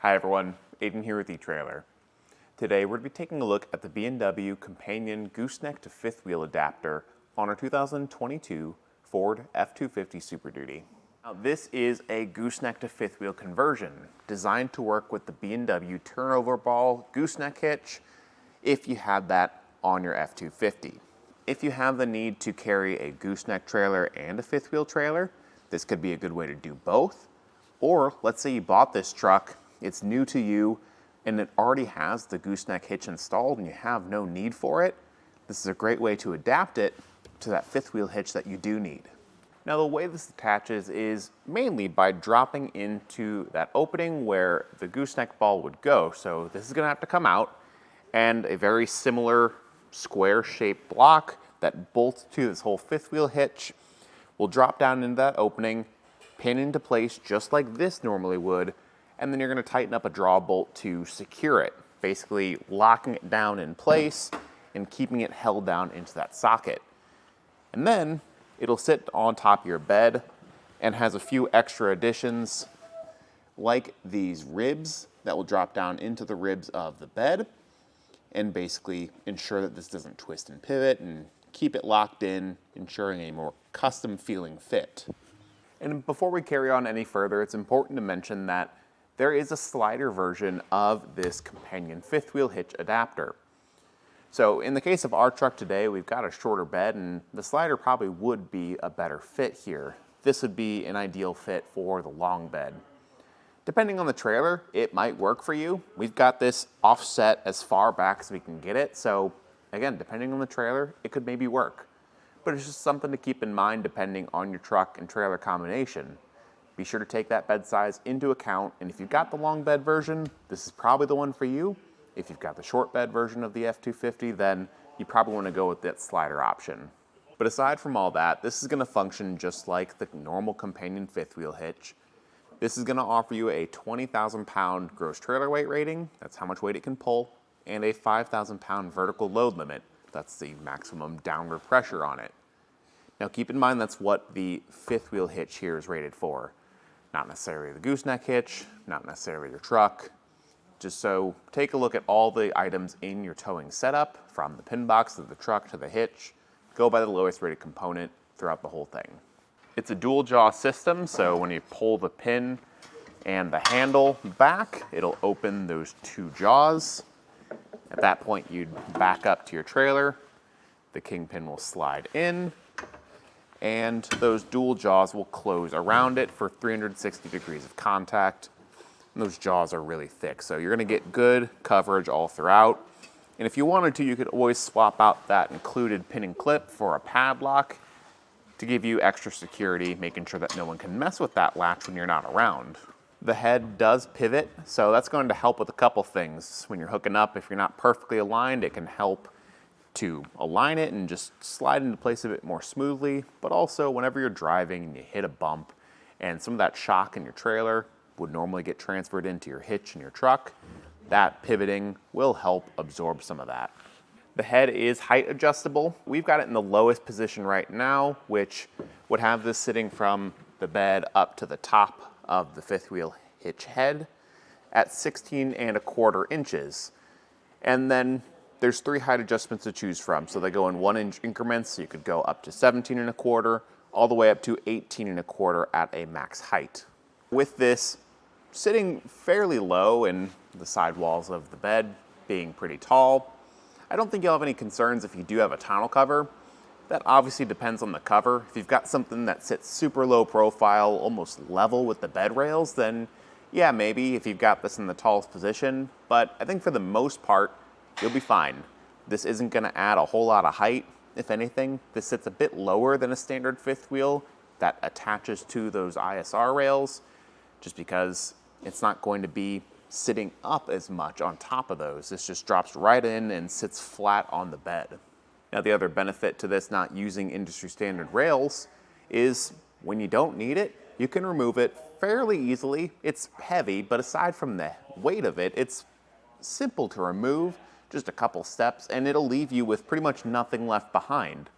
Hi everyone, Aiden here with etrailer. Today we're going to be taking a look at the B&W Companion Gooseneck-to-5th-Wheel Adapter on our 2022 Ford F-250 Super Duty. Now this is a gooseneck-to-5th-wheel conversion designed to work with the B&W turnover ball gooseneck hitch if you have that on your F-250. If you have the need to carry a gooseneck trailer and a fifth wheel trailer, this could be a good way to do both. Or let's say you bought this truck, it's new to you, and it already has the gooseneck hitch installed and you have no need for it. This is a great way to adapt it to that fifth wheel hitch that you do need. Now the way this attaches is mainly by dropping into that opening where the gooseneck ball would go. So this is going to have to come out, and a very similar square shaped block that bolts to this whole fifth wheel hitch will drop down into that opening, pin into place just like this normally would, and then you're going to tighten up a draw bolt to secure it, basically locking it down in place and keeping it held down into that socket. And then it'll sit on top of your bed and has a few extra additions like these ribs that will drop down into the ribs of the bed and basically ensure that this doesn't twist and pivot and keep it locked in, ensuring a more custom feeling fit. And before we carry on any further, it's important to mention that there is a slider version of this companion fifth wheel hitch adapter. So in the case of our truck today, we've got a shorter bed and the slider probably would be a better fit here. This would be an ideal fit for the long bed. Depending on the trailer, it might work for you. We've got this offset as far back as we can get it. So again, depending on the trailer, it could maybe work. But it's just something to keep in mind depending on your truck and trailer combination. Be sure to take that bed size into account, and if you've got the long bed version, this is probably the one for you. If you've got the short bed version of the F-250, then you probably want to go with that slider option. But aside from all that, this is going to function just like the normal companion fifth wheel hitch. This is going to offer you a 20,000 pound gross trailer weight rating, that's how much weight it can pull, and a 5,000 pound vertical load limit, that's the maximum downward pressure on it. Now keep in mind that's what the fifth wheel hitch here is rated for. Not necessarily the gooseneck hitch, not necessarily your truck. Just so take a look at all the items in your towing setup, from the pin box to the truck to the hitch. Go by the lowest rated component throughout the whole thing. It's a dual jaw system, so when you pull the pin and the handle back, it'll open those two jaws. At that point, you'd back up to your trailer. The kingpin will slide in, and those dual jaws will close around it for 360 degrees of contact. And those jaws are really thick, so you're going to get good coverage all throughout. And if you wanted to, you could always swap out that included pin and clip for a padlock to give you extra security, making sure that no one can mess with that latch when you're not around. The head does pivot, so that's going to help with a couple things. When you're hooking up, if you're not perfectly aligned, it can help to align it and just slide into place a bit more smoothly, but also whenever you're driving and you hit a bump and some of that shock in your trailer would normally get transferred into your hitch in your truck, that pivoting will help absorb some of that. The head is height adjustable. We've got it in the lowest position right now, which would have this sitting from the bed up to the top of the fifth wheel hitch head at 16¼ inches. And then there's 3 height adjustments to choose from. So they go in 1-inch increments, so you could go up to 17¼ all the way up to 18¼ at a max height. With this sitting fairly low and the side walls of the bed being pretty tall, I don't think you'll have any concerns if you do have a tonneau cover. That obviously depends on the cover. If you've got something that sits super low profile, almost level with the bed rails, then yeah, maybe if you've got this in the tallest position. But I think for the most part, you'll be fine. This isn't going to add a whole lot of height. If anything, this sits a bit lower than a standard fifth wheel that attaches to those ISR rails, just because it's not going to be sitting up as much on top of those. This just drops right in and sits flat on the bed. Now the other benefit to this not using industry standard rails is when you don't need it, you can remove it fairly easily. It's heavy, but aside from the weight of it, it's simple to remove, just a couple steps, and it'll leave you with pretty much nothing left behind.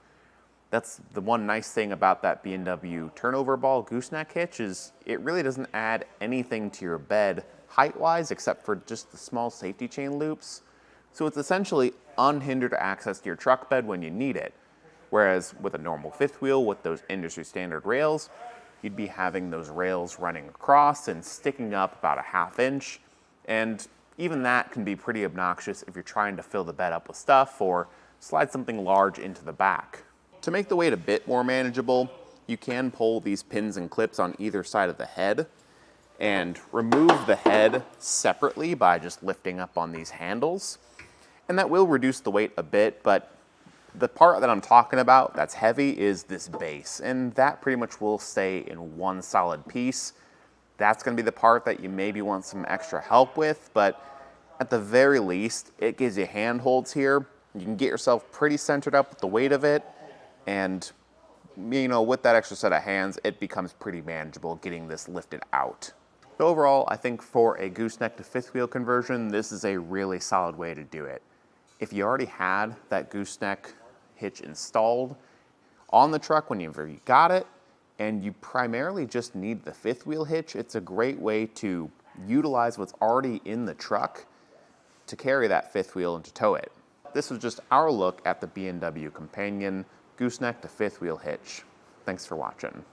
That's the one nice thing about that B&W turnover ball gooseneck hitch, is it really doesn't add anything to your bed height-wise, except for just the small safety chain loops. So it's essentially unhindered access to your truck bed when you need it. Whereas with a normal fifth wheel with those industry standard rails, you'd be having those rails running across and sticking up about a ½ inch. And even that can be pretty obnoxious if you're trying to fill the bed up with stuff or slide something large into the back. To make the weight a bit more manageable, you can pull these pins and clips on either side of the head and remove the head separately by just lifting up on these handles. And that will reduce the weight a bit, but the part that I'm talking about that's heavy is this base, and that pretty much will stay in one solid piece. That's going to be the part that you maybe want some extra help with, but at the very least, it gives you handholds here. You can get yourself pretty centered up with the weight of it, and with that extra set of hands, it becomes pretty manageable getting this lifted out. So overall, I think for a gooseneck to fifth wheel conversion, this is a really solid way to do it. If you already had that gooseneck hitch installed on the truck whenever you got it, and you primarily just need the fifth wheel hitch, it's a great way to utilize what's already in the truck to carry that fifth wheel and to tow it. This was just our look at the B&W Companion Gooseneck to fifth wheel hitch. Thanks for watching.